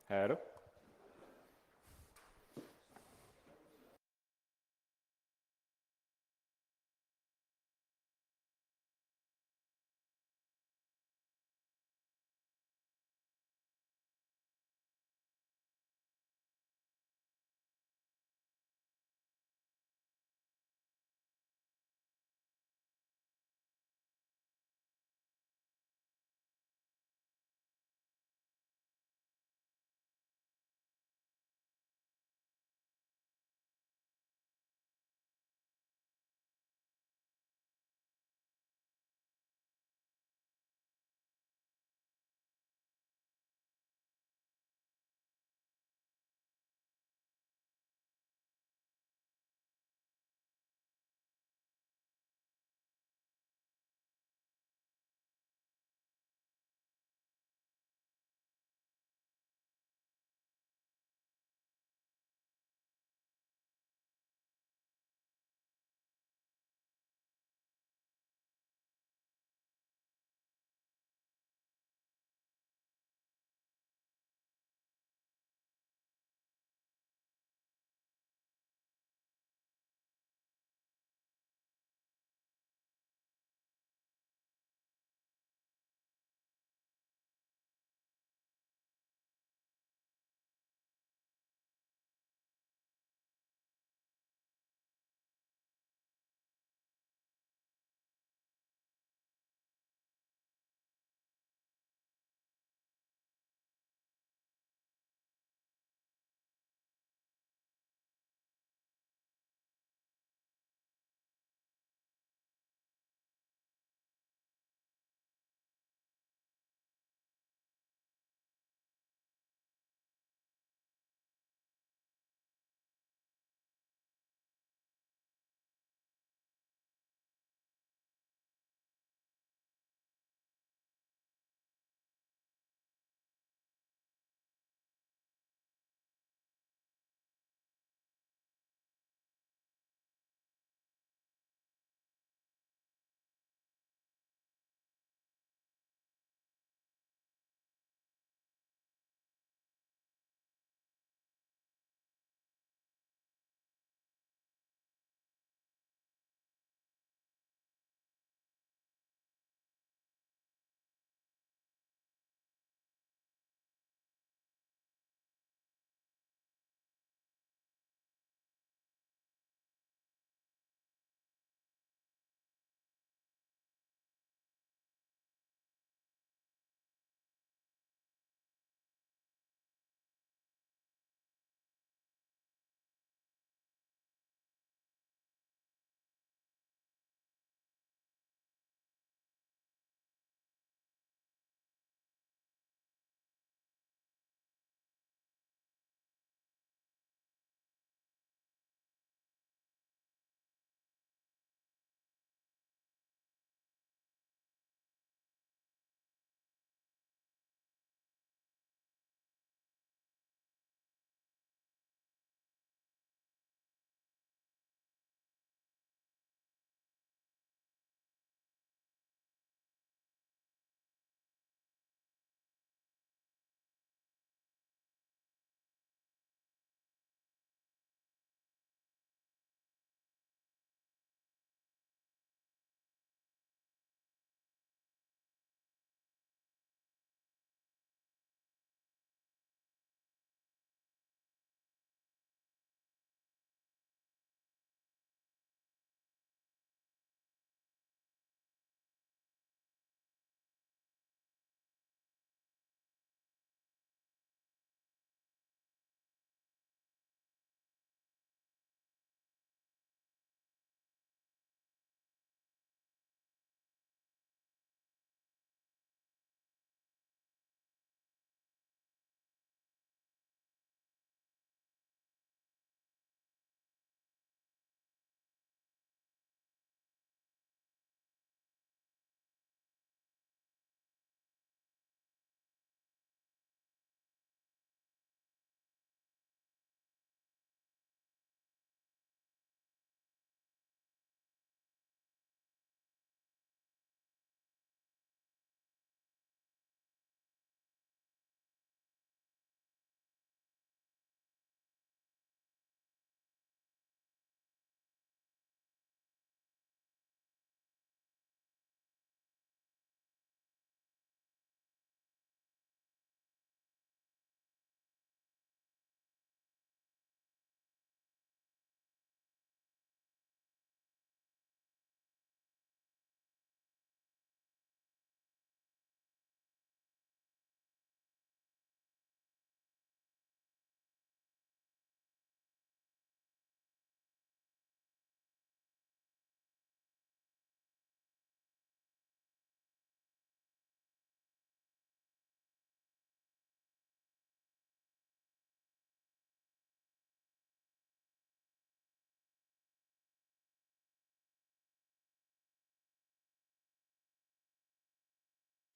Hello?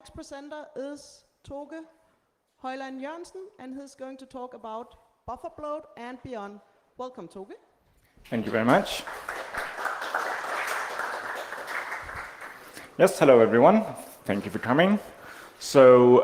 next presenter is Toge Højland Jørgensen, and he's going to talk about Bufferbloat and Beyond. Welcome, Toge. Thank you very much. Yes, hello everyone. Thank you for coming. So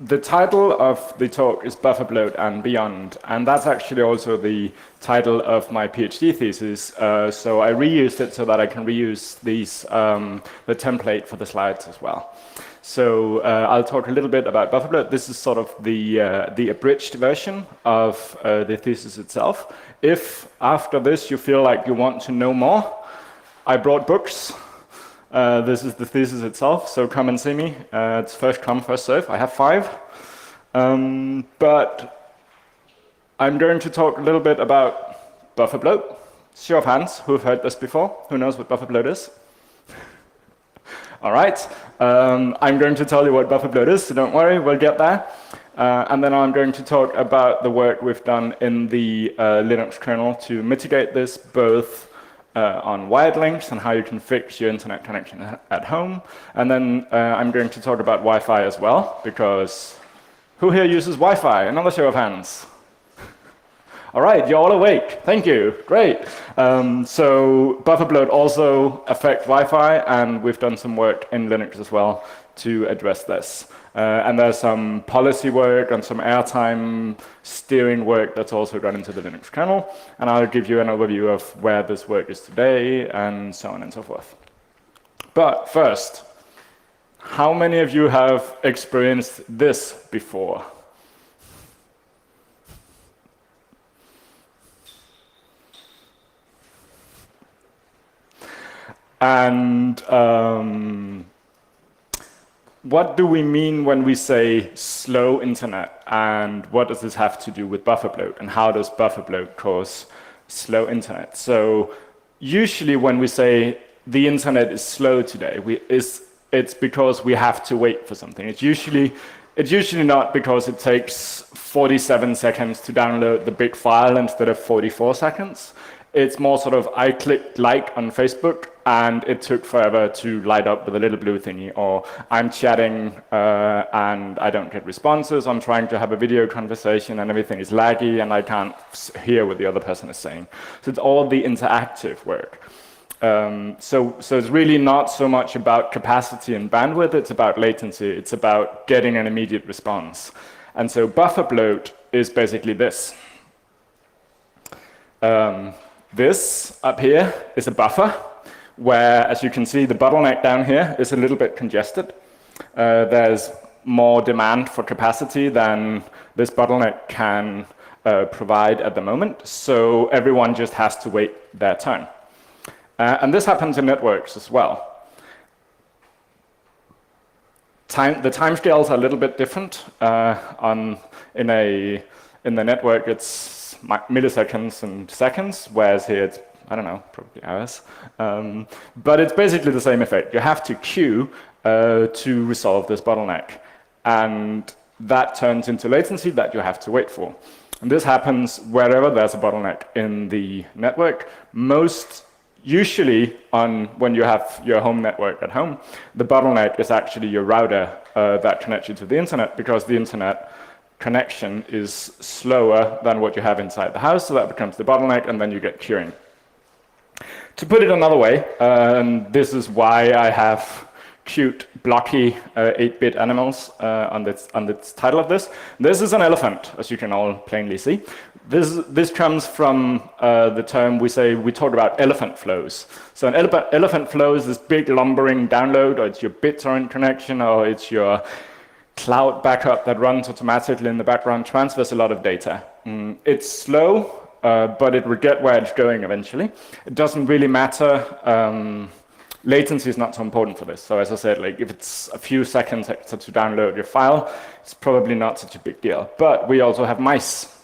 the title of the talk is Bufferbloat and Beyond, and that's actually also the title of my PhD thesis. So I reused it so that I can reuse the template for the slides as well. So I'll talk a little bit about Bufferbloat. This is sort of the abridged version of the thesis itself. If after this you feel like you want to know more, I brought books. This is the thesis itself, so come and see me. It's first come, first serve. I have 5. But I'm going to talk a little bit about Bufferbloat. Show of hands, who've heard this before? Who knows what Bufferbloat is? All right. I'm going to tell you what Bufferbloat is, so don't worry, we'll get there. And then I'm going to talk about the work we've done in the Linux kernel to mitigate this, both on wired links and how you can fix your internet connection at home. And then I'm going to talk about Wi-Fi as well, because who here uses Wi-Fi? Another show of hands. All right, you're all awake. Thank you. Great. So Bufferbloat also affects Wi-Fi, and we've done some work in Linux as well to address this. And there's some policy work and some airtime steering work that's also gone into the Linux kernel. And I'll give you an overview of where this work is today, and so on and so forth. But first, how many of you have experienced this before? And what do we mean when we say slow internet, and what does this have to do with Bufferbloat, and how does Bufferbloat cause slow internet? So usually when we say the internet is slow today, it's because we have to wait for something. It's usually not because it takes 47 seconds to download the big file instead of 44 seconds. It's more sort of, I clicked like on Facebook and it took forever to light up with a little blue thingy, or I'm chatting and I don't get responses, I'm trying to have a video conversation and everything is laggy and I can't hear what the other person is saying. So it's all the interactive work. So it's really not so much about capacity and bandwidth, it's about latency, it's about getting an immediate response. And so Bufferbloat is basically this. This up here is a buffer, where, as you can see, the bottleneck down here is a little bit congested. There's more demand for capacity than this bottleneck can provide at the moment, so everyone just has to wait their turn. And this happens in networks as well. The timescales are a little bit different. In the network, it's milliseconds and seconds, whereas here it's, I don't know, probably hours. But it's basically the same effect. You have to queue to resolve this bottleneck. And that turns into latency that you have to wait for. And this happens wherever there's a bottleneck in the network. Most usually when you have your home network at home, the bottleneck is actually your router that connects you to the internet, because the internet connection is slower than what you have inside the house, so that becomes the bottleneck, and then you get queuing. To put it another way, and this is why I have cute, blocky 8-bit animals on the title of this. This is an elephant, as you can all plainly see. This comes from the term we talk about elephant flows. So an elephant flow is this big lumbering download, or it's your BitTorrent connection, or it's your cloud backup that runs automatically in the background, transfers a lot of data. It's slow, but it will get where it's going eventually. It doesn't really matter. Latency is not so important for this. So as I said, like if it's a few seconds extra to download your file, it's probably not such a big deal. But we also have mice.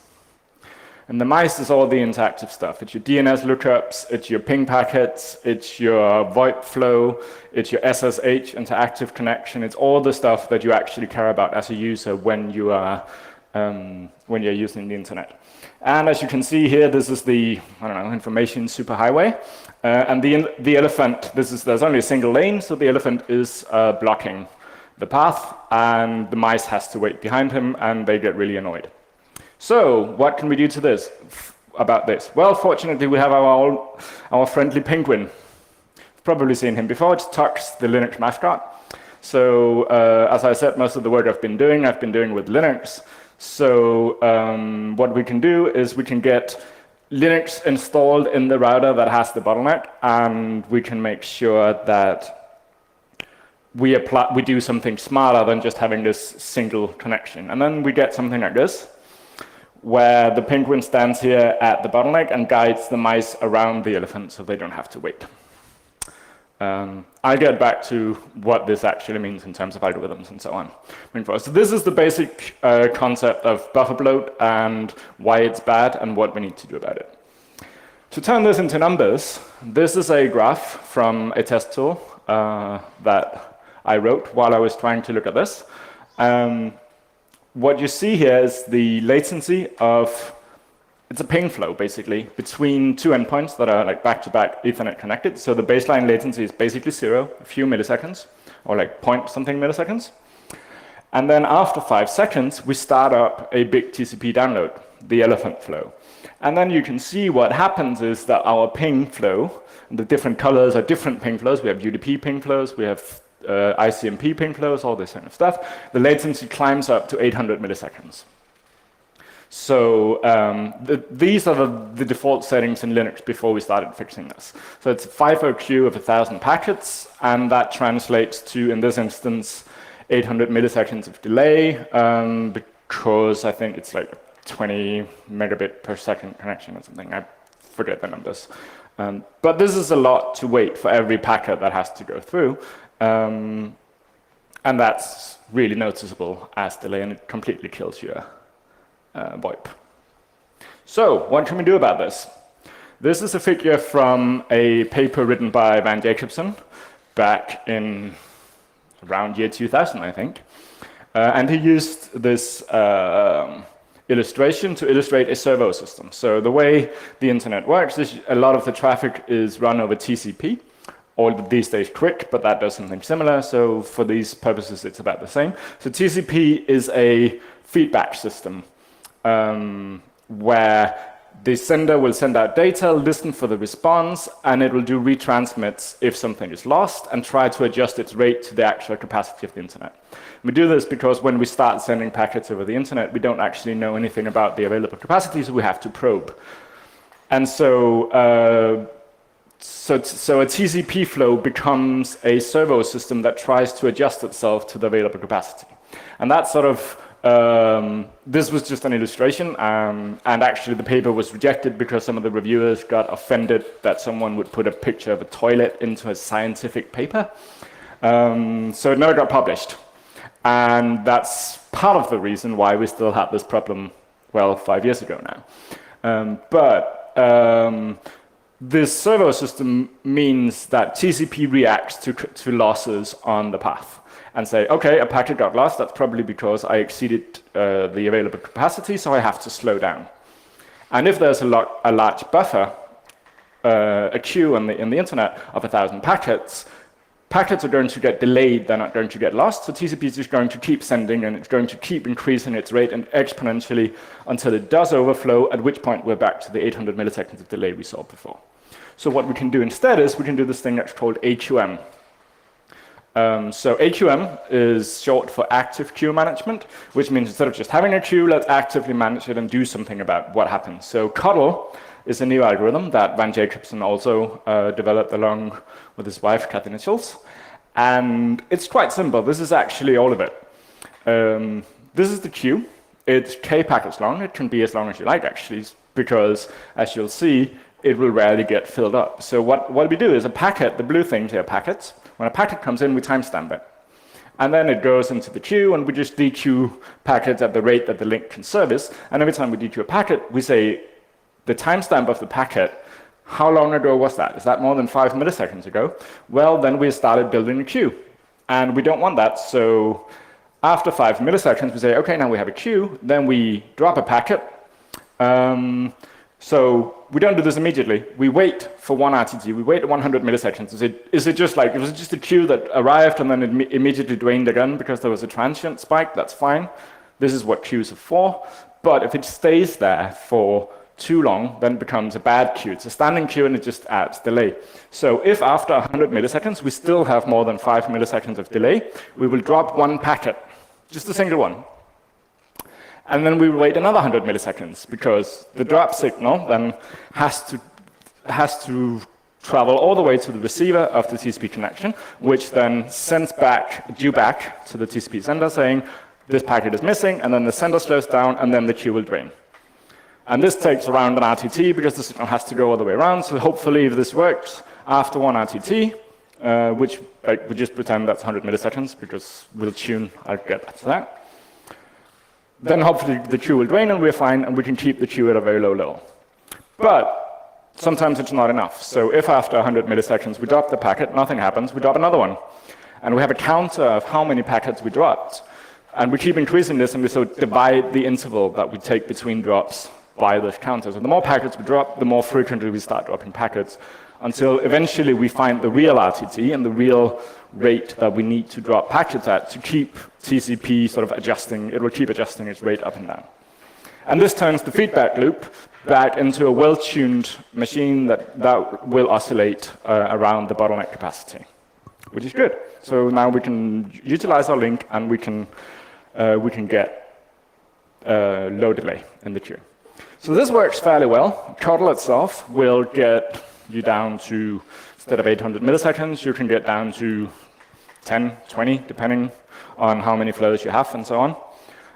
And the mice is all the interactive stuff. It's your DNS lookups, it's your ping packets, it's your VoIP flow, it's your SSH interactive connection. It's all the stuff that you actually care about as a user when you're using the internet. And as you can see here, this is the, I don't know, information superhighway. And the elephant, there's only a single lane, so the elephant is blocking the path, and the mice has to wait behind him, and they get really annoyed. So what can we do to this? About this? Well, fortunately, we have our friendly penguin. You've probably seen him before. It's Tux, the Linux mascot. So as I said, most of the work I've been doing with Linux. So what we can do is we can get Linux installed in the router that has the bottleneck, and we can make sure that we do something smarter than just having this single connection. And then we get something like this, where the penguin stands here at the bottleneck and guides the mice around the elephant so they don't have to wait. I'll get back to what this actually means in terms of algorithms and so on. So this is the basic concept of Bufferbloat and why it's bad and what we need to do about it. To turn this into numbers, this is a graph from a test tool that I wrote while I was trying to look at this. What you see here is the latency of, it's a ping flow basically, between two endpoints that are like back-to-back Ethernet connected. So the baseline latency is basically 0, a few milliseconds, or like point something milliseconds. And then after 5 seconds, we start up a big TCP download, the elephant flow. And then you can see what happens is that our ping flow, the different colors are different ping flows. We have UDP ping flows, we have ICMP ping flows, all this kind of stuff. The latency climbs up to 800 milliseconds. So these are the default settings in Linux before we started fixing this. So it's a FIFO queue of 1,000 packets, and that translates to, in this instance, 800 milliseconds of delay, because I think it's like 20 megabit per second connection or something. I forget the numbers. But this is a lot to wait for every packet that has to go through. And that's really noticeable as delay, and it completely kills your VoIP. So what can we do about this? This is a figure from a paper written by Van Jacobson back in around year 2000, I think. And he used this illustration to illustrate a servo system. So the way the internet works is a lot of the traffic is run over TCP, or these days QUIC, but that does something similar. So for these purposes, it's about the same. So TCP is a feedback system where the sender will send out data, listen for the response, and it will do retransmits if something is lost and try to adjust its rate to the actual capacity of the internet. We do this because when we start sending packets over the internet, we don't actually know anything about the available capacity, so we have to probe. And so a TCP flow becomes a servo system that tries to adjust itself to the available capacity. And that's sort of this was just an illustration, and actually the paper was rejected because some of the reviewers got offended that someone would put a picture of a toilet into a scientific paper. So it never got published. And that's part of the reason why we still have this problem, well, 5 years ago now. This servo system means that TCP reacts to losses on the path and say, okay, a packet got lost, that's probably because I exceeded the available capacity, so I have to slow down. And if there's a large buffer, a queue in the internet of 1,000 packets, packets are going to get delayed, they're not going to get lost, so TCP is just going to keep sending, and it's going to keep increasing its rate and exponentially until it does overflow, at which point we're back to the 800 milliseconds of delay we saw before. So what we can do instead is we can do this thing that's called AQM. So AQM is short for active queue management, which means instead of just having a queue, let's actively manage it and do something about what happens. So CUDDLE is a new algorithm that Van Jacobson also developed along with his wife, Kathy Nichols. And it's quite simple. This is actually all of it. This is the queue. It's k packets long. It can be as long as you like, actually, because as you'll see, it will rarely get filled up. So what we do is a packet, the blue things here are packets. When a packet comes in, we timestamp it. And then it goes into the queue, and we just dequeue packets at the rate that the link can service. And every time we dequeue a packet, we say the timestamp of the packet, how long ago was that? Is that more than 5 milliseconds ago? Well, then we started building a queue. And we don't want that, so after 5 milliseconds, we say, okay, now we have a queue. Then we drop a packet. So we don't do this immediately. We wait for one RTT. We wait 100 milliseconds. Is it just like, was it just a queue that arrived and then it immediately drained again because there was a transient spike? That's fine. This is what queues are for. But if it stays there for too long, then it becomes a bad queue. It's a standing queue and it just adds delay. So if after 100 milliseconds we still have more than 5 milliseconds of delay, we will drop one packet, just a single one. And then we will wait another 100 milliseconds because the drop signal then has to travel all the way to the receiver of the TCP connection, which then sends due back to the TCP sender saying, this packet is missing, and then the sender slows down, and then the queue will drain. And this takes around an RTT because the signal has to go all the way around, so hopefully if this works after one RTT, which we just pretend that's 100 milliseconds because we'll tune, I'll get back to that. Then hopefully the queue will drain and we're fine and we can keep the queue at a very low level. But sometimes it's not enough. So if after 100 milliseconds we drop the packet, nothing happens, we drop another one. And we have a counter of how many packets we dropped. And we keep increasing this and we sort of divide the interval that we take between drops by this counter. So the more packets we drop, the more frequently we start dropping packets until eventually we find the real RTT and the real rate that we need to drop packets at to keep TCP sort of adjusting. It will keep adjusting its rate up and down. And this turns the feedback loop back into a well-tuned machine that will oscillate around the bottleneck capacity, which is good. So now we can utilize our link and we can get low delay in the queue. So this works fairly well. Codel itself will get you down to, instead of 800 milliseconds, you can get down to 10, 20, depending on how many flows you have and so on.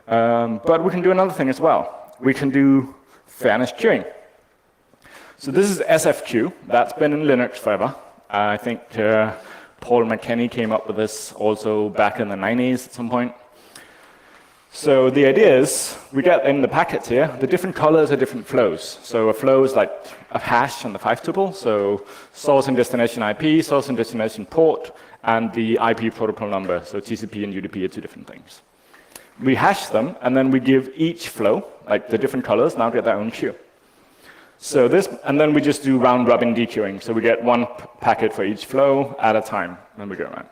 But we can do another thing as well. We can do fairness queuing. So this is SFQ. That's been in Linux forever. I think Paul McKenney came up with this also back in the 90s at some point. So the idea is, we get in the packets here, the different colors are different flows. So a flow is like a hash and the 5-tuple, so source and destination IP, source and destination port, and the IP protocol number. So TCP and UDP are two different things. We hash them, and then we give each flow, like the different colors, now get their own queue. So this, and then we just do round-robin dequeuing. So we get one packet for each flow at a time, and we go around.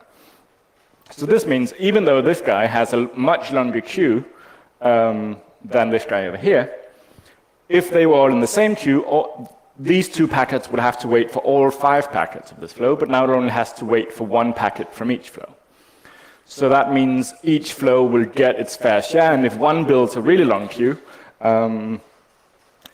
So this means even though this guy has a much longer queue than this guy over here, if they were all in the same queue, these two packets would have to wait for all 5 packets of this flow, but now it only has to wait for 1 packet from each flow. So that means each flow will get its fair share, and if one builds a really long queue,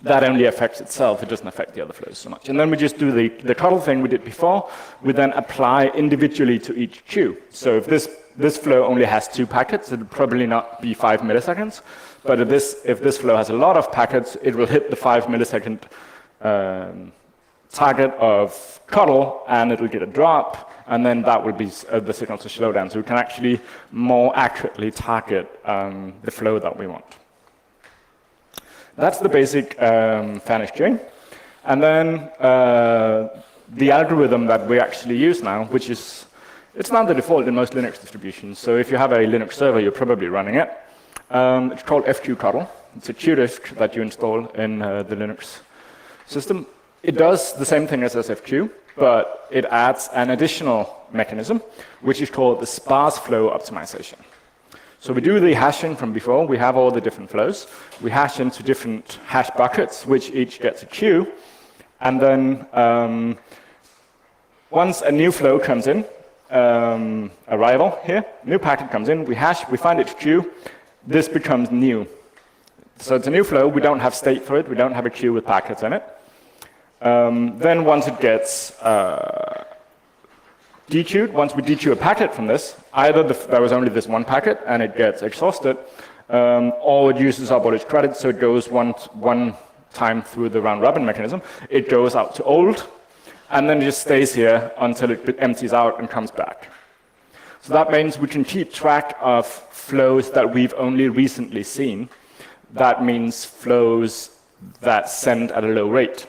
that only affects itself, it doesn't affect the other flows so much. And then we just do the Codel thing we did before, we then apply individually to each queue. So if this flow only has 2 packets, it will probably not be 5 milliseconds, but if this flow has a lot of packets, it will hit the 5 millisecond target of Codel, and it will get a drop, and then that will be the signal to slow down. So we can actually more accurately target the flow that we want. That's the basic fairness queuing. And then the algorithm that we actually use now, which is, it's now the default in most Linux distributions. So if you have a Linux server, you're probably running it. It's called fqcodel. It's a QDisk that you install in the Linux system. It does the same thing as SFQ, but it adds an additional mechanism, which is called the sparse flow optimization. So we do the hashing from before. We have all the different flows. We hash into different hash buckets, which each gets a queue. And then once a new flow comes in, arrival here, new packet comes in, we hash, we find its queue. This becomes new. So it's a new flow. We don't have state for it. We don't have a queue with packets in it. Then once it gets dequeued, once we dequeue a packet from this, either there was only this one packet and it gets exhausted, or it uses up all its credits, so it goes one time through the round-robin mechanism. It goes out to old, and then it just stays here until it empties out and comes back. So that means we can keep track of flows that we've only recently seen. That means flows that send at a low rate.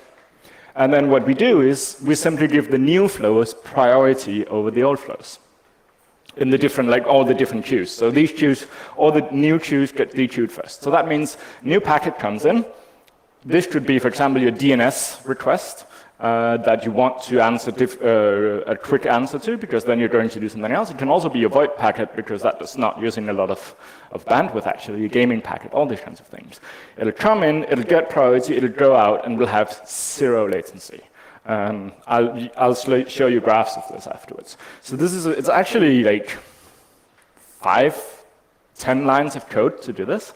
And then what we do is we simply give the new flows priority over the old flows in the different, like all the different queues. So these queues, all the new queues get dequeued first. So that means new packet comes in, This could be, for example, your DNS request that you want to answer a quick answer to, because then you're going to do something else. It can also be your VoIP packet, because that is not using a lot of bandwidth, actually, your gaming packet, all these kinds of things. It'll come in, it'll get priority, it'll go out, and will have 0 latency. I'll show you graphs of this afterwards. So this is it's actually like 5-10 lines of code to do this.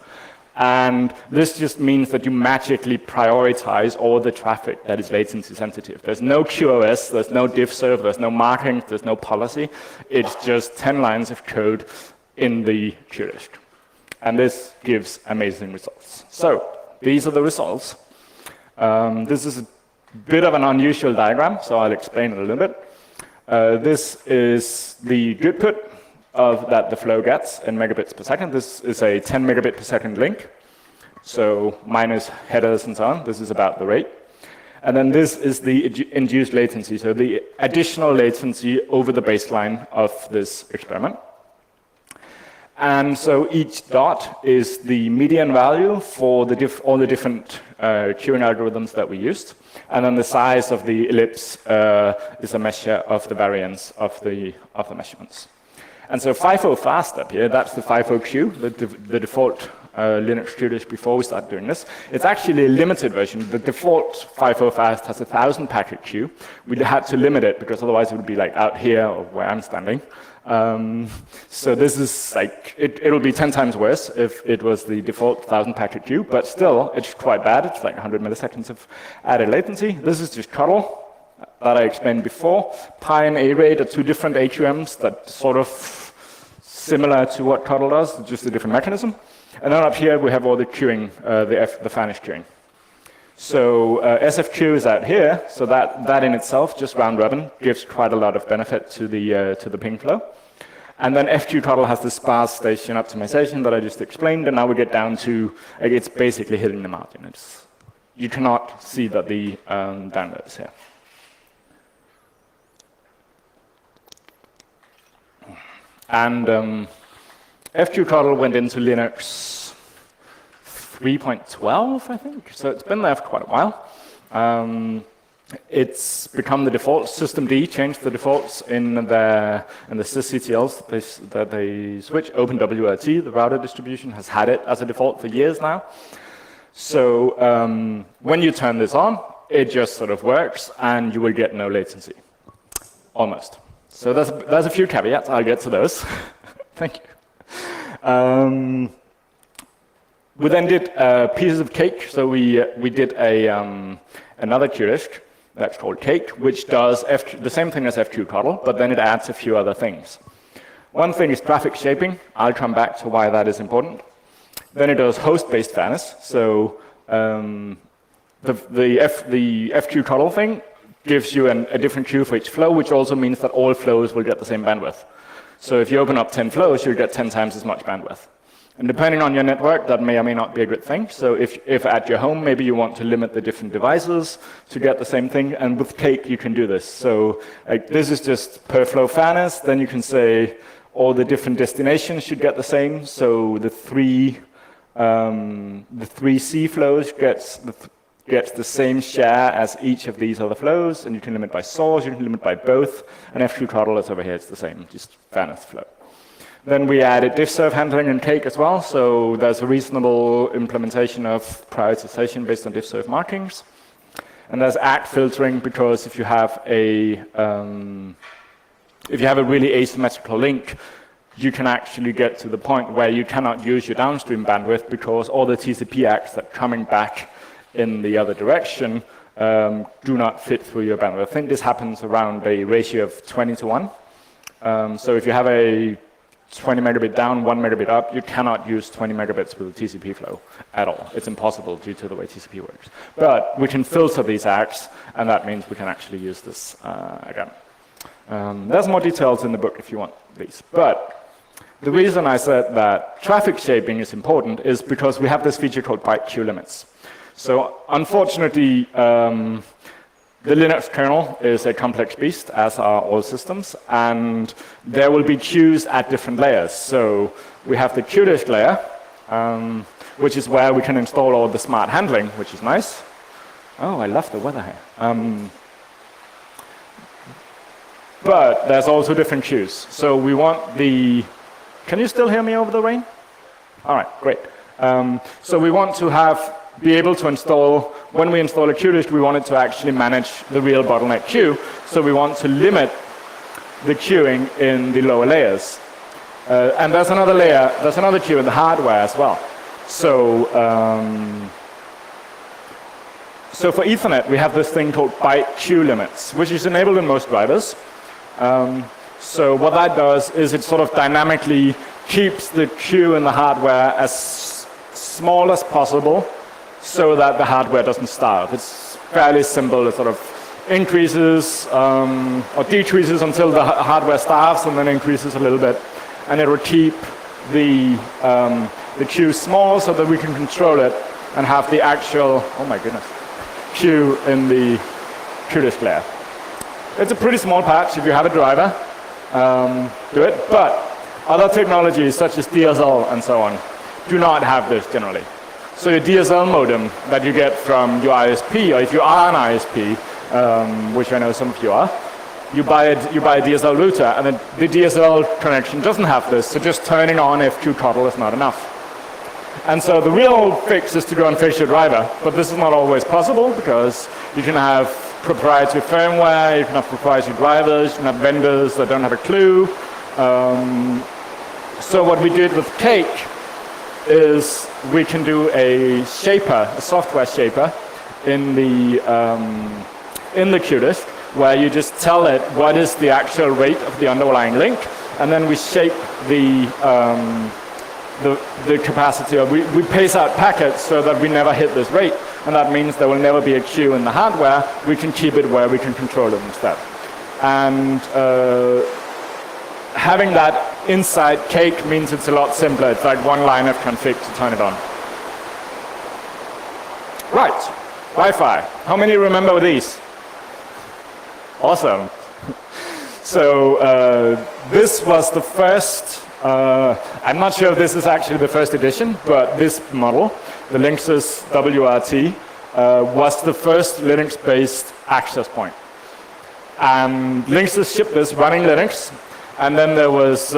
And this just means that you magically prioritize all the traffic that is latency sensitive. There's no QoS, there's no diffserv, there's no marking, there's no policy. It's just 10 lines of code in the queue list. And this gives amazing results. So these are the results. This is a bit of an unusual diagram, so I'll explain it a little bit. This is the output that the flow gets in megabits per second. This is a 10 megabit per second link, so minus headers and so on. This is about the rate. And then this is the induced latency, so the additional latency over the baseline of this experiment. And so each dot is the median value for all the different queuing algorithms that we used. And then the size of the ellipse is a measure of the variance of the measurements. And so FIFO fast up here, that's the FIFO queue, the default Linux queue list before we start doing this. It's actually a limited version. The default FIFO fast has a 1,000 packet queue. We had to limit it because otherwise it would be like out here or where I'm standing. So this is like, it'll be 10 times worse if it was the default 1,000 packet queue, but still it's quite bad. It's like 100 milliseconds of added latency. This is just Cuddle that I explained before. Pi and A-Rate are 2 different AQMs that sort of similar to what Cuddle does, just a different mechanism. And then up here we have all the queuing, the Vanish queuing. So SFQ is out here, so that in itself, just round robin, gives quite a lot of benefit to the ping flow. And then FQ Cuddle has the sparse station optimization that I just explained, and now we get down to, like, it's basically hitting the margin. You cannot see that the download is here. And FQ Cuddle went into Linux 3.12, I think. So it's been there for quite a while. It's become the default. Systemd changed the defaults in the sysctls that they switch. OpenWRT, the router distribution, has had it as a default for years now. So when you turn this on, it just sort of works, and you will get no latency, almost. So there's a few caveats. I'll get to those. Thank you. We then did pieces of cake. So we did another queue list that's called Cake, which does the same thing as FQ Cuddle, but then it adds a few other things. One thing is traffic shaping. I'll come back to why that is important. Then it does host-based fairness. So the FQ Cuddle thing gives you a different queue for each flow, which also means that all flows will get the same bandwidth. So if you open up 10 flows, you'll get 10 times as much bandwidth. And depending on your network, that may or may not be a good thing. So if at your home, maybe you want to limit the different devices to get the same thing, and with Cake, you can do this. So like, this is just per flow fairness. Then you can say all the different destinations should get the same. So the three C flows gets the same share as each of these other flows, and you can limit by source, you can limit by both, and FQ Cuddle is over here, it's the same, just fairness flow. Then we added diffserv handling in Cake as well, so there's a reasonable implementation of prioritization based on diffserv markings. And there's ACT filtering, because if you have a really asymmetrical link, you can actually get to the point where you cannot use your downstream bandwidth because all the TCP ACTs that are coming back in the other direction do not fit through your bandwidth. I think this happens around a ratio of 20 to 1. So if you have a 20 megabit down, 1 megabit up, you cannot use 20 megabits with a TCP flow at all. It's impossible due to the way TCP works. But we can filter these ACTs, and that means we can actually use this again. There's more details in the book if you want these. But the reason I said that traffic shaping is important is because we have this feature called byte queue limits. So unfortunately, the Linux kernel is a complex beast, as are all systems, and there will be queues at different layers. So we have the queue list layer, which is where we can install all the smart handling, which is nice. Oh, I love the weather here. But there's also different queues. So we want the... Can you still hear me over the rain? All right, great. So we want to be able to install, when we install a queue list, we want it to actually manage the real bottleneck queue. So we want to limit the queuing in the lower layers. And there's another layer, there's another queue in the hardware as well. So, so for Ethernet, we have this thing called byte queue limits, which is enabled in most drivers. So what that does is it sort of dynamically keeps the queue in the hardware as small as possible so that the hardware doesn't starve. It's fairly simple. It sort of increases or decreases until the hardware starves and then increases a little bit. And it will keep the queue small so that we can control it and have the actual, oh my goodness, queue in the queue list layer. It's a pretty small patch. If you have a driver, do it. But other technologies such as DSL and so on do not have this generally. So your DSL modem that you get from your ISP, or if you are an ISP, which I know some of you are, you buy a DSL router, and then the DSL connection doesn't have this, so just turning on FQCoddle is not enough. And so the real fix is to go and fix your driver, but this is not always possible because you can have proprietary firmware, you can have proprietary drivers, you can have vendors that don't have a clue. So what we did with Cake is we can do a shaper, a software shaper, in the queue list, where you just tell it what is the actual rate of the underlying link, and then we shape the capacity, or we pace out packets so that we never hit this rate, and that means there will never be a queue in the hardware. We can keep it where we can control it instead. And having that inside Cake means it's a lot simpler. It's like one line of config to turn it on. Right, Wi-Fi. How many remember these? Awesome. So this was the first, I'm not sure if this is actually the first edition, but this model, the Linksys WRT, was the first Linux-based access point. And Linksys shipped this running Linux, and then there was,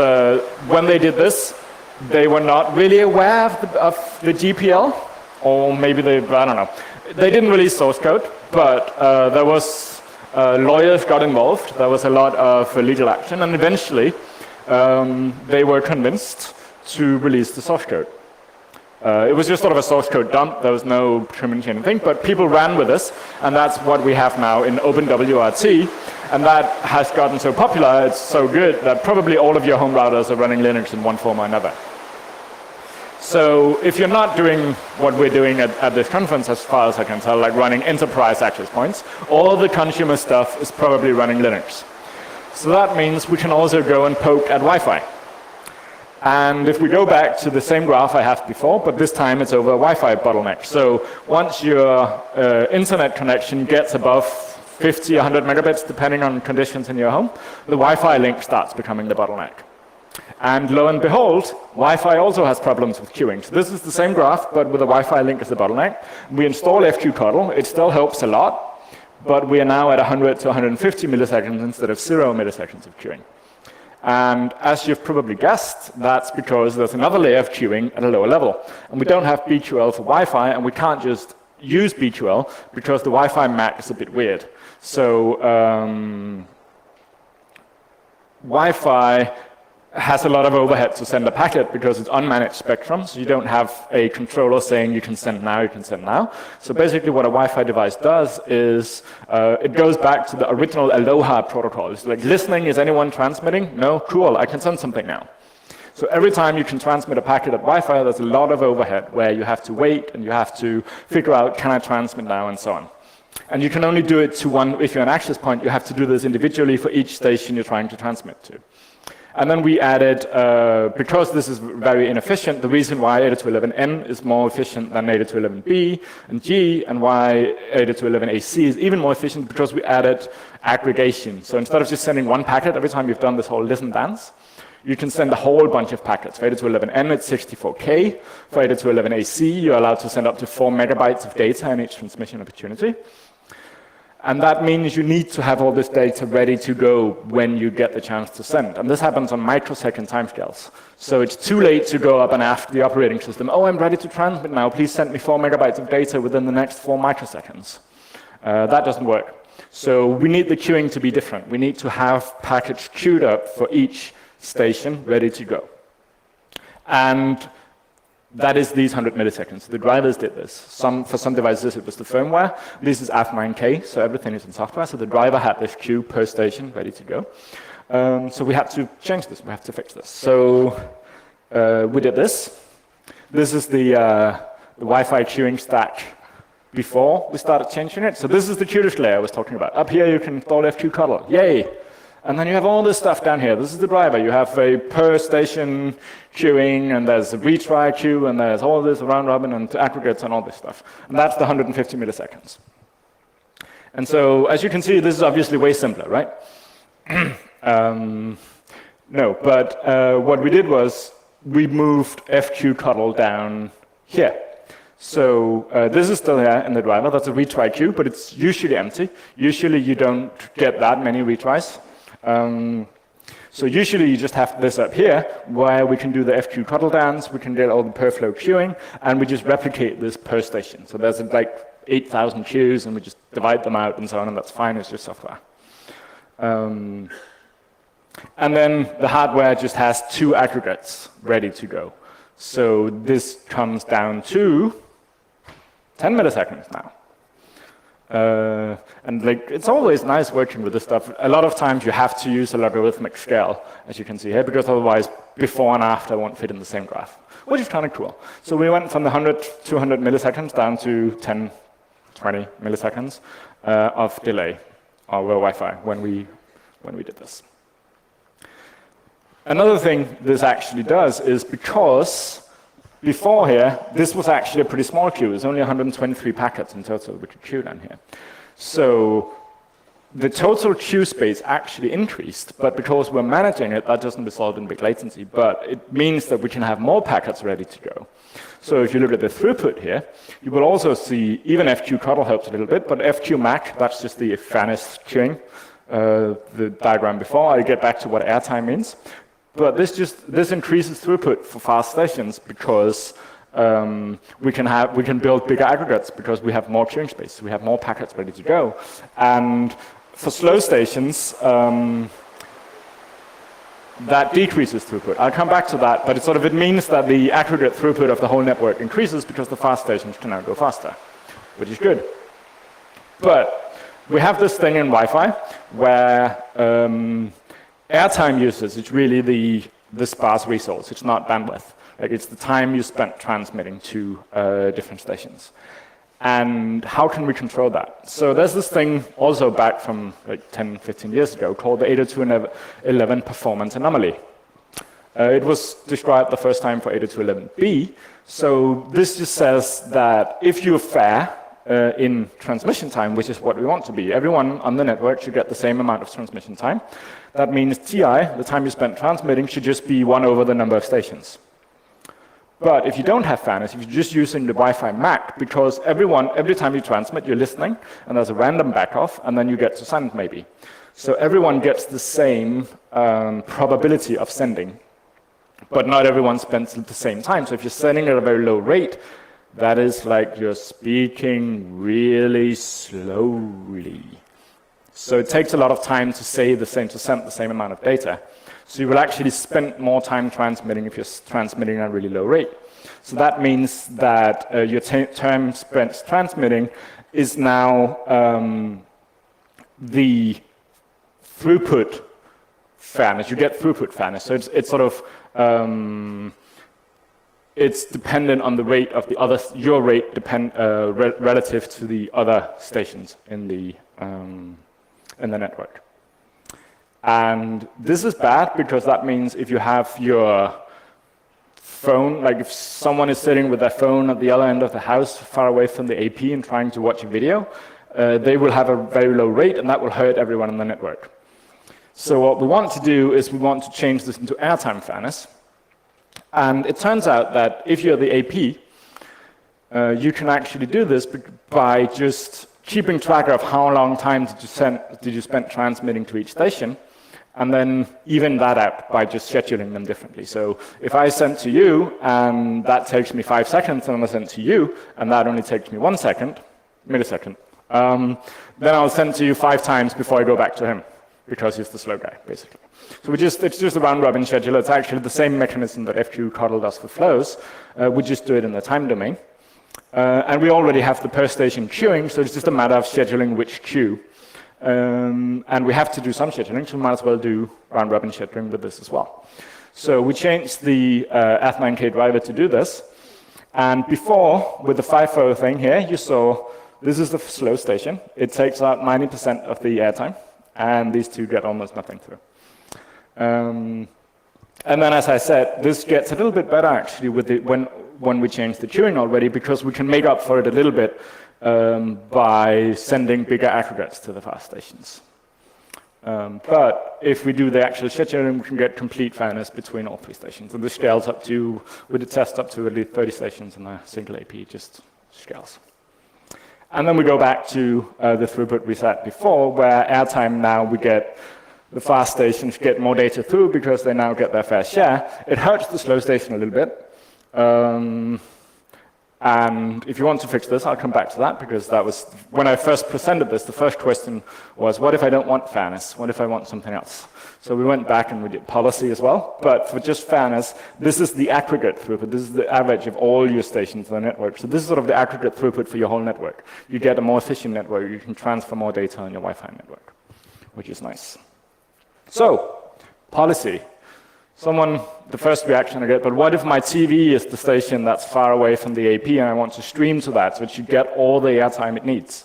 when they did this, they were not really aware of the GPL, or maybe they, I don't know. They didn't release source code, but there was, lawyers got involved. There was a lot of legal action, and eventually they were convinced to release the source code. It was just sort of a source code dump. There was no community or anything, but people ran with this, and that's what we have now in OpenWRT. And that has gotten so popular, it's so good, that probably all of your home routers are running Linux in one form or another. So if you're not doing what we're doing at this conference, as far as I can tell, like running enterprise access points, all the consumer stuff is probably running Linux. So that means we can also go and poke at Wi-Fi. And if we go back to the same graph I had before, but this time it's over a Wi-Fi bottleneck. So once your internet connection gets above 50, 100 megabits, depending on conditions in your home, the Wi-Fi link starts becoming the bottleneck. And lo and behold, Wi-Fi also has problems with queuing. So this is the same graph, but with a Wi-Fi link as the bottleneck. We install FQCoddle. It still helps a lot, but we are now at 100 to 150 milliseconds instead of 0 milliseconds of queuing. And as you've probably guessed, that's because there's another layer of queuing at a lower level. And we don't have BQL for Wi-Fi, and we can't just use BQL because the Wi-Fi MAC is a bit weird. So Wi-Fi has a lot of overhead to send a packet because it's unmanaged spectrum, so you don't have a controller saying you can send now, you can send now. So basically what a Wi-Fi device does is it goes back to the original Aloha protocol. It's like listening, is anyone transmitting? No? Cool, I can send something now. So every time you can transmit a packet at Wi-Fi, there's a lot of overhead where you have to wait and you have to figure out, can I transmit now, and so on. And you can only do it to one, if you're an access point, you have to do this individually for each station you're trying to transmit to. And then we added, because this is very inefficient, the reason why 802.11n is more efficient than 802.11b and g, and why 802.11ac is even more efficient, because we added aggregation. So instead of just sending one packet every time you've done this whole listen dance, you can send a whole bunch of packets. For 802.11n, it's 64K. For 802.11ac, you're allowed to send up to 4 megabytes of data in each transmission opportunity. And that means you need to have all this data ready to go when you get the chance to send. And this happens on microsecond timescales. So it's too late to go up and ask the operating system, oh, I'm ready to transmit now, please send me 4 megabytes of data within the next 4 microseconds. That doesn't work. So we need the queuing to be different. We need to have packets queued up for each station ready to go. And that is these 100 milliseconds. The drivers did this. For some devices, it was the firmware. This is AF9K, so everything is in software. So the driver had this queue per station ready to go. So we had to change this. We have to fix this. So we did this. This is the Wi-Fi queuing stack before we started changing it. So this is the queue display I was talking about. Up here, you can install FQCuddle. Yay! And then you have all this stuff down here. This is the driver. You have a per station queuing, and there's a retry queue, and there's all this round robin and aggregates and all this stuff. And that's the 150 milliseconds. And so, as you can see, this is obviously way simpler, right? No, but what we did was we moved FQCuddle down here. So this is still here in the driver. That's a retry queue, but it's usually empty. Usually you don't get that many retries. So usually you just have this up here, where we can do the FQCuddle dance, we can get all the per flow queuing, and we just replicate this per station. So there's like 8,000 queues, and we just divide them out and so on, and that's fine, it's just software. And then the hardware just has 2 aggregates ready to go. So this comes down to 10 milliseconds now. And like, it's always nice working with this stuff. A lot of times you have to use a logarithmic scale, as you can see here, because otherwise before and after won't fit in the same graph, which is kind of cool. So we went from the 100, 200 milliseconds down to 10, 20 milliseconds of delay over Wi-Fi when we did this. Another thing this actually does is because before here, this was actually a pretty small queue. There's only 123 packets in total we could queue down here. So the total queue space actually increased, but because we're managing it, that doesn't result in big latency, but it means that we can have more packets ready to go. So if you look at the throughput here, you will also see, even FQCuddle helps a little bit, but FQMac, that's just the fairness queuing, the diagram before. I'll get back to what airtime means. But this increases throughput for fast stations because we can build bigger aggregates because we have more queuing space. We have more packets ready to go. And for slow stations, that decreases throughput. I'll come back to that, but it means that the aggregate throughput of the whole network increases because the fast stations can now go faster, which is good. But we have this thing in Wi-Fi where airtime usage is really the sparse resource. It's not bandwidth. Like, it's the time you spent transmitting to different stations. And how can we control that? So there's this thing also back from like 10, 15 years ago called the 802.11 performance anomaly. It was described the first time for 802.11b. So this just says that if you're fair in transmission time, which is what we want to be, everyone on the network should get the same amount of transmission time. That means TI, the time you spent transmitting, should just be 1 over the number of stations. But if you don't have fairness, if you're just using the Wi-Fi MAC, because every time you transmit, you're listening, and there's a random backoff, and then you get to send maybe. So everyone gets the same probability of sending, but not everyone spends at the same time. So if you're sending at a very low rate, that is like you're speaking really slowly. So it takes a lot of time to send the same amount of data. So you will actually spend more time transmitting if you're transmitting at a really low rate. So that means that your time spent transmitting is now the throughput fairness. You get throughput fairness. So it's sort of it's dependent on the rate of the other. Your rate relative to the other stations in the network. And this is bad because that means if you have your phone, like if someone is sitting with their phone at the other end of the house, far away from the AP and trying to watch a video, they will have a very low rate, and that will hurt everyone in the network. So what we want to do is we want to change this into airtime fairness. And it turns out that if you're the AP, you can actually do this by just keeping track of how long time did you spend transmitting to each station, and then even that out by just scheduling them differently. So if I send to you, and that takes me 5 seconds, and I send to you, and that only takes me 1 millisecond, then I'll send to you 5 times before I go back to him, because he's the slow guy, basically. So it's just a round-robin scheduler. It's actually the same mechanism that FQCoddle does for flows. We just do it in the time domain. And we already have the per-station queuing, so it's just a matter of scheduling which queue. And we have to do some scheduling, so we might as well do round-robin scheduling with this as well. So we changed the Ath9k driver to do this. And before, with the FIFO thing here, you saw this is the slow station. It takes out 90% of the airtime, and these two get almost nothing through. And then, as I said, this gets a little bit better, actually, with when we change the queuing already, because we can make up for it a little bit by sending bigger aggregates to the fast stations. But if we do the actual scheduling, we can get complete fairness between all 3 stations. And this scales up to, with the test up to at least 30 stations in a single AP, just scales. And then we go back to the throughput we set before, where airtime now we get the fast stations get more data through because they now get their fair share. It hurts the slow station a little bit. And if you want to fix this, I'll come back to that, because that was, when I first presented this, the first question was, what if I don't want fairness? What if I want something else? So we went back and we did policy as well. But for just fairness, this is the aggregate throughput. This is the average of all your stations in the network. So this is sort of the aggregate throughput for your whole network. You get a more efficient network. You can transfer more data on your Wi-Fi network, which is nice. So, policy. The first reaction I get, but what if my TV is the station that's far away from the AP and I want to stream to that so it should get all the airtime it needs?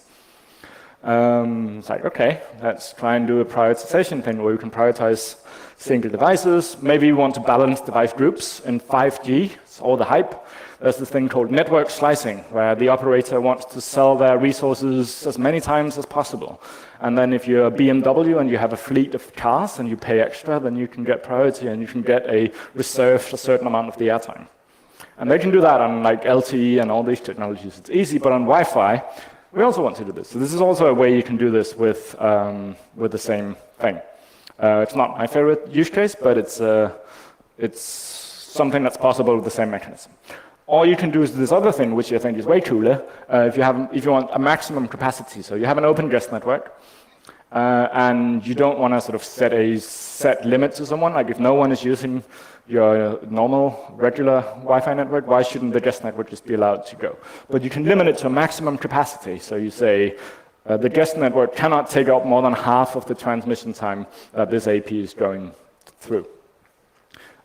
It's like, okay, let's try and do a prioritization thing where we can prioritize single devices. Maybe we want to balance device groups in 5G, it's all the hype. There's this thing called network slicing, where the operator wants to sell their resources as many times as possible. And then if you're a BMW and you have a fleet of cars and you pay extra, then you can get priority and you can get reserved a certain amount of the airtime. And they can do that on like LTE and all these technologies. It's easy, but on Wi-Fi, we also want to do this. So this is also a way you can do this with the same thing. It's not my favorite use case, but it's something that's possible with the same mechanism. Or you can do this other thing, which I think is way cooler, if you want a maximum capacity. So you have an open guest network, and you don't want to sort of set a set limit to someone. Like if no one is using your normal, regular Wi-Fi network, why shouldn't the guest network just be allowed to go? But you can limit it to a maximum capacity. So you say the guest network cannot take up more than half of the transmission time that this AP is going through,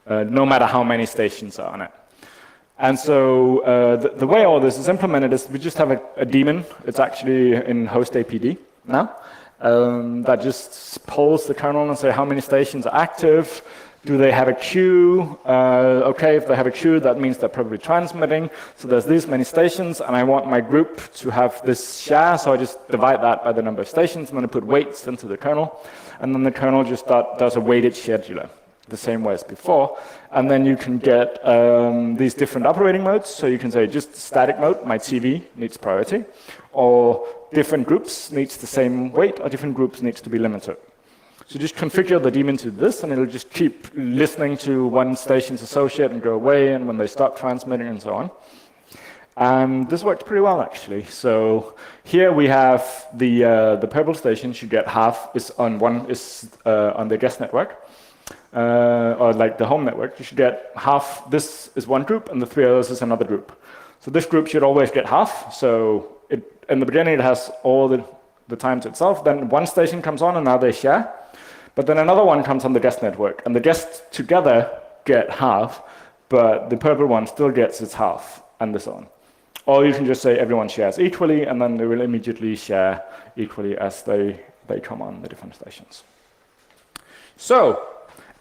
no matter how many stations are on it. And so the way all this is implemented is we just have a daemon. It's actually in host APD now, that just polls the kernel and say how many stations are active. Do they have a queue? Okay, if they have a queue, that means they're probably transmitting. So there's these many stations, and I want my group to have this share, so I just divide that by the number of stations. I'm going to put weights into the kernel, and then the kernel just does a weighted scheduler, the same way as before. And then you can get these different operating modes. So you can say just static mode, my TV needs priority, or different groups needs the same weight, or different groups needs to be limited. So just configure the daemon to this, and it'll just keep listening to one station's associate and go away, and when they stop transmitting and so on. And this works pretty well, actually. So here we have the purple station should get half is on the guest network, or like the home network. You should get half. This is one group, and the 3 others is another group. So this group should always get half. So in the beginning, it has all the time to itself. Then one station comes on, and now they share. But then another one comes on the guest network, and the guests together get half, but the purple one still gets its half, and so on. Or you can just say everyone shares equally, and then they will immediately share equally as they come on the different stations. So,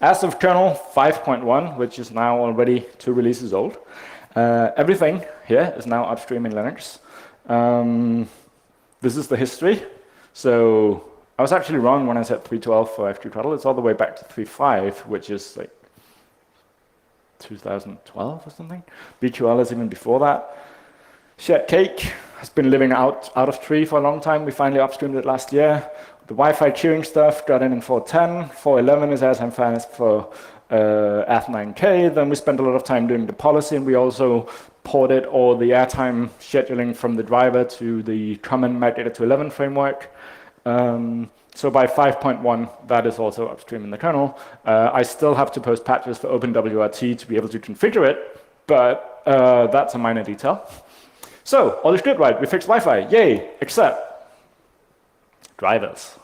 as of kernel 5.1, which is now already 2 releases old, everything here is now upstream in Linux. This is the history. So I was actually wrong when I said 3.12 for F2 throttle. It's all the way back to 3.5, which is like 2012 or something. BQL is even before that. Shared Cake has been living out of tree for a long time. We finally upstreamed it last year. The Wi-Fi queuing stuff got in 4.10. 4.11 is airtime fairness for Ath9K. Then we spent a lot of time doing the policy, and we also ported all the airtime scheduling from the driver to the common MACdata 211 framework. So by 5.1, that is also upstream in the kernel. I still have to post patches for OpenWRT to be able to configure it, but that's a minor detail. So all is good, right? We fixed Wi-Fi, yay, except drivers.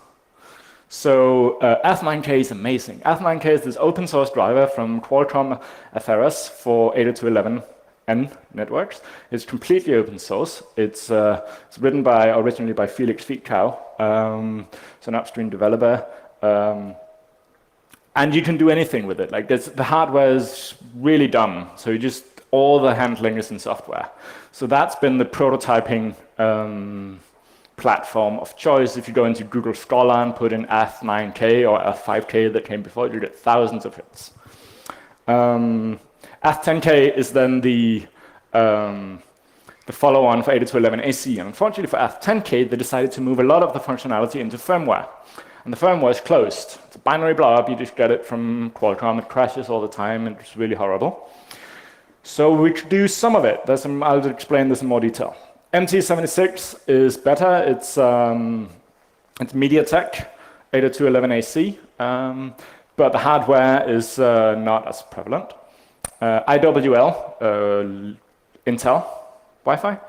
So Ath9K is amazing. Ath9K is this open source driver from Qualcomm Atheros for 802.11n networks. It's completely open source. It's written originally by Felix Fietkow. It's an upstream developer. And you can do anything with it. Like the hardware is really dumb. So all the handling is in software. So that's been the prototyping platform of choice. If you go into Google Scholar and put in Ath9K or Ath5K that came before, you get thousands of hits. Ath10K is then the follow-on for 802.11ac. And unfortunately for Ath10K, they decided to move a lot of the functionality into firmware. And the firmware is closed. It's a binary blob. You just get it from Qualcomm. It crashes all the time, and it's really horrible. So we could do some of it. I'll explain this in more detail. MT76 is better. It's MediaTek 802.11ac, but the hardware is not as prevalent. IWL, Intel Wi-Fi,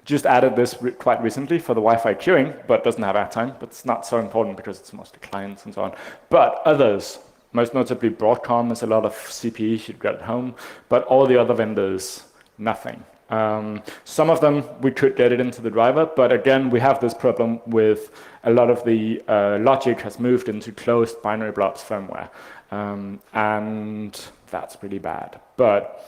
just added this quite recently for the Wi-Fi queuing, but doesn't have airtime. But it's not so important because it's mostly clients and so on. But others, most notably Broadcom, is a lot of CPE you should get at home, but all the other vendors, nothing. Some of them, we could get it into the driver, but again, we have this problem with a lot of the logic has moved into closed binary blobs firmware, and that's really bad. But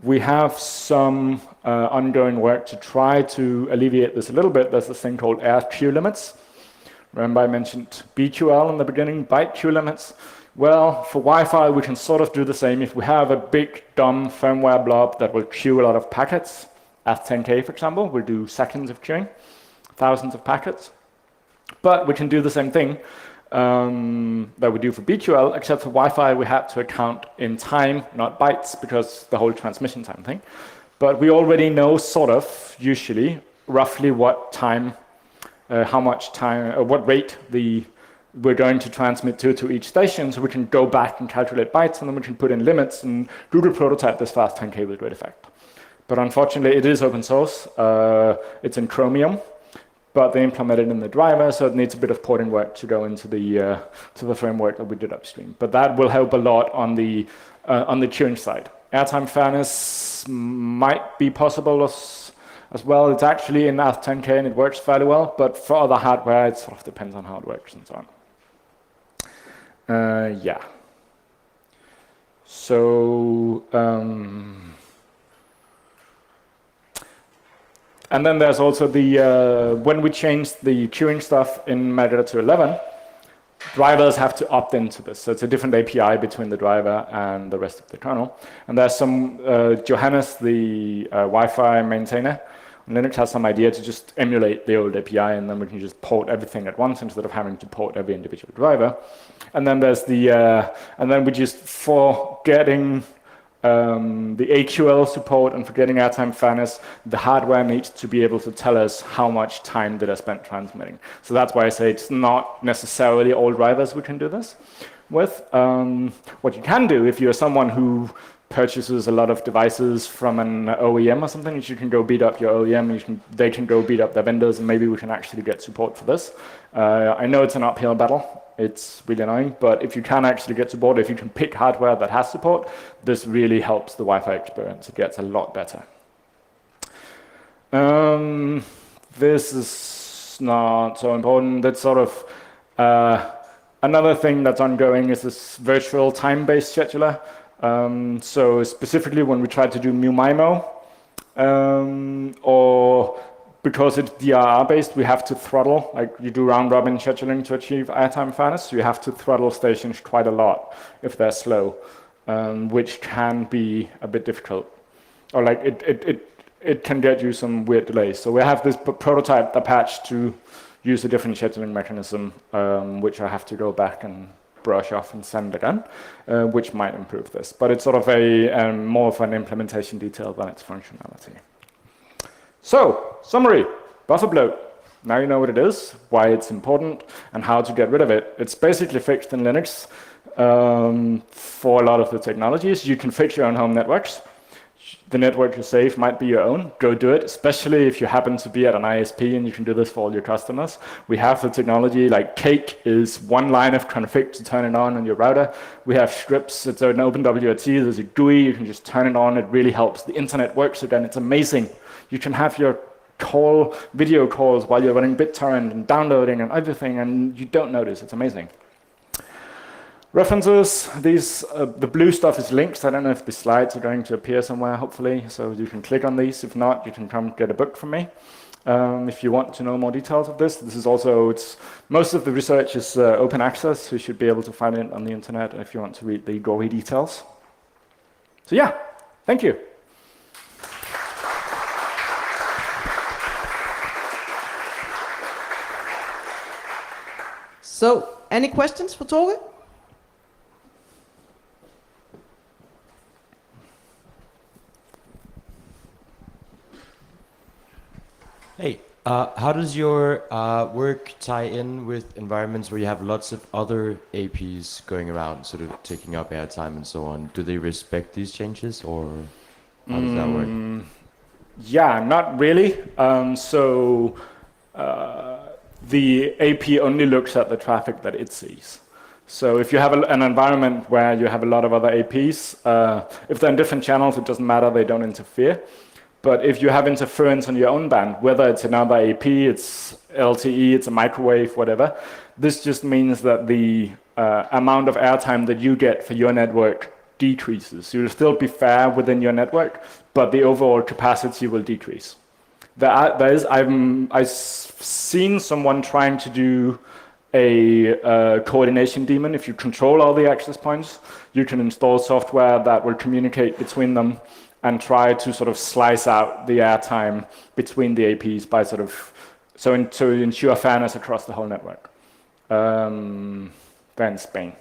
we have some ongoing work to try to alleviate this a little bit. There's this thing called air queue limits. Remember I mentioned BQL in the beginning, byte queue limits? Well, for Wi-Fi, we can sort of do the same. If we have a big, dumb firmware blob that will queue a lot of packets, Ath10K, for example, will do seconds of queuing, thousands of packets. But we can do the same thing that we do for BQL, except for Wi-Fi, we had to account in time, not bytes, because the whole transmission time thing. But we already know, sort of, usually, roughly what time, how much time, what rate we're going to transmit to each station, so we can go back and calculate bytes, and then we can put in limits, and Google prototyped this fast 10K with great effect. But unfortunately, it is open source. It's in Chromium, but they implemented it in the driver, so it needs a bit of porting work to go into the framework that we did upstream. But that will help a lot on the queuing side. Airtime fairness might be possible as well. It's actually in Ath10K, and it works fairly well, but for other hardware, it sort of depends on how it works and so on. Yeah. So, and then there's also when we changed the queuing stuff in MACdata 211, drivers have to opt into this. So it's a different API between the driver and the rest of the kernel. And there's some, Johannes, the Wi-Fi maintainer, Linux has some idea to just emulate the old API, and then we can just port everything at once instead of having to port every individual driver. And then there's and then we just, for getting the AQL support and for getting airtime fairness, the hardware needs to be able to tell us how much time did I spend transmitting. So that's why I say it's not necessarily all drivers we can do this with. What you can do if you're someone who purchases a lot of devices from an OEM or something, you can go beat up your OEM, they can go beat up their vendors, and maybe we can actually get support for this. I know it's an uphill battle, it's really annoying, but if you can actually get support, if you can pick hardware that has support, this really helps the Wi-Fi experience. It gets a lot better. This is not so important. That's sort of another thing that's ongoing is this virtual time-based scheduler. So specifically when we try to do MuMIMO or because it's DRR-based, we have to throttle, like you do round-robin scheduling to achieve airtime fairness, so you have to throttle stations quite a lot if they're slow, which can be a bit difficult. Or like it can get you some weird delays. So we have this prototype patch to use a different scheduling mechanism, which I have to go back and brush off and send again, which might improve this. But it's sort of a more of an implementation detail than its functionality. So, summary, Bufferbloat. Now you know what it is, why it's important, and how to get rid of it. It's basically fixed in Linux for a lot of the technologies. You can fix your own home networks. The network you save might be your own. Go do it, especially if you happen to be at an ISP and you can do this for all your customers. We have the technology, like Cake is one line of config to turn it on your router. We have scripts, it's an OpenWRT, there's a GUI, you can just turn it on, it really helps. The internet works again, it's amazing. You can have your video calls while you're running BitTorrent and downloading and everything, and you don't notice, it's amazing. References, these, the blue stuff is links. I don't know if the slides are going to appear somewhere, hopefully, so you can click on these. If not, you can come get a book from me. If you want to know more details of this is also, most of the research is open access, so you should be able to find it on the internet if you want to read the gory details. So yeah, thank you. So, any questions for Torge? Hey, how does your work tie in with environments where you have lots of other APs going around, sort of taking up airtime and so on? Do they respect these changes, or how does that work? Yeah, not really. The AP only looks at the traffic that it sees. So if you have an environment where you have a lot of other APs, if they're in different channels, it doesn't matter, they don't interfere. But if you have interference on your own band, whether it's another AP, it's LTE, it's a microwave, whatever, this just means that the amount of airtime that you get for your network decreases. You'll still be fair within your network, but the overall capacity will decrease. I've seen someone trying to do a coordination daemon. If you control all the access points, you can install software that will communicate between them and try to sort of slice out the airtime between the APs by to ensure fairness across the whole network. They're in Spain.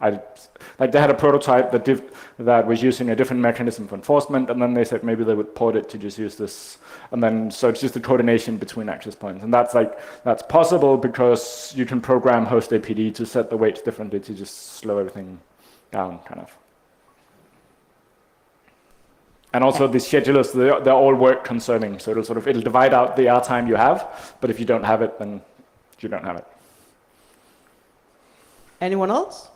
They had a prototype that was using a different mechanism for enforcement, and then they said maybe they would port it to just use this, and then so it's just the coordination between access points, and that's possible because you can program host APD to set the weights differently to just slow everything down, kind of. And also the schedulers, they're all work concerning, so it'll divide out the airtime you have, but if you don't have it, then you don't have it. Anyone else?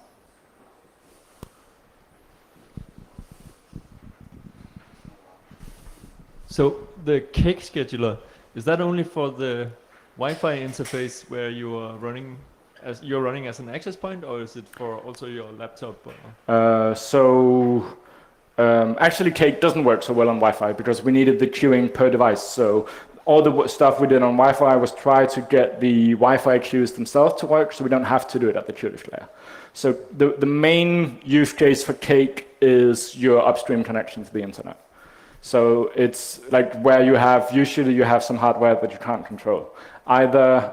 So the Cake scheduler, is that only for the Wi-Fi interface where you are running as an access point, or is it for also your laptop? Actually, Cake doesn't work so well on Wi-Fi because we needed the queuing per device. So all the stuff we did on Wi-Fi was try to get the Wi-Fi queues themselves to work, so we don't have to do it at the queue lift layer. So the main use case for Cake is your upstream connection to the internet. So it's like where usually you have some hardware that you can't control. Either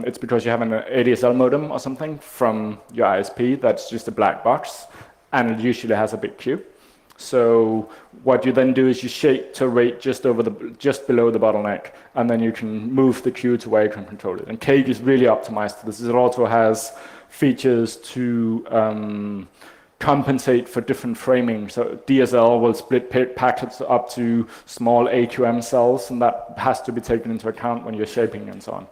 it's because you have an ADSL modem or something from your ISP that's just a black box, and it usually has a big queue. So what you then do is you shape to rate just below the bottleneck, and then you can move the queue to where you can control it. And Cake is really optimized for this. It also has features to compensate for different framing. So DSL will split packets up to small AQM cells, and that has to be taken into account when you're shaping and so on.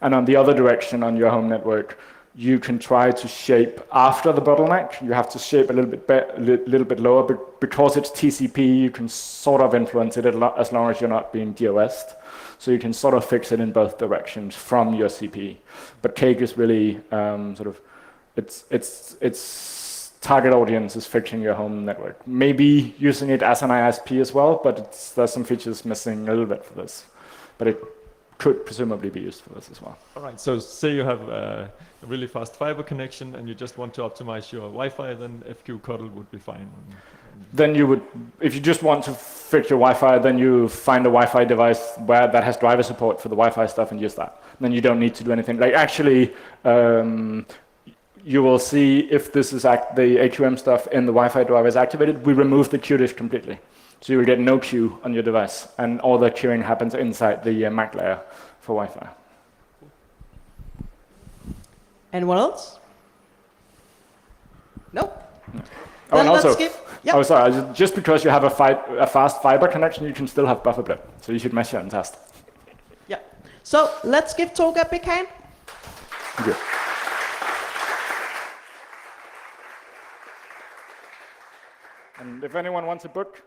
And on the other direction, on your home network, you can try to shape after the bottleneck. You have to shape a little bit lower, but because it's TCP, you can sort of influence it as long as you're not being DOS'd. So you can sort of fix it in both directions from your CP. But Cake is really its target audience is fixing your home network. Maybe using it as an ISP as well, but there's some features missing a little bit for this. But could presumably be used for this as well. All right. So say you have a really fast fiber connection and you just want to optimize your Wi-Fi, then FQCuddle would be fine. Then you would, if you just want to fix your Wi-Fi, then you find a Wi-Fi device where that has driver support for the Wi-Fi stuff and use that. Then you don't need to do anything. Like actually, you will see if this is the AQM stuff in the Wi-Fi driver is activated, we remove the queue disk completely. So you will get no queue on your device, and all the queuing happens inside the MAC layer for Wi-Fi. Anyone else? No? Oh, Then and let's also, skip. Yep. oh, sorry, just because you have a fast fiber connection, you can still have Bufferbloat. So you should measure and test. Yeah. So let's give Toga a big hand. Thank you. And if anyone wants a book,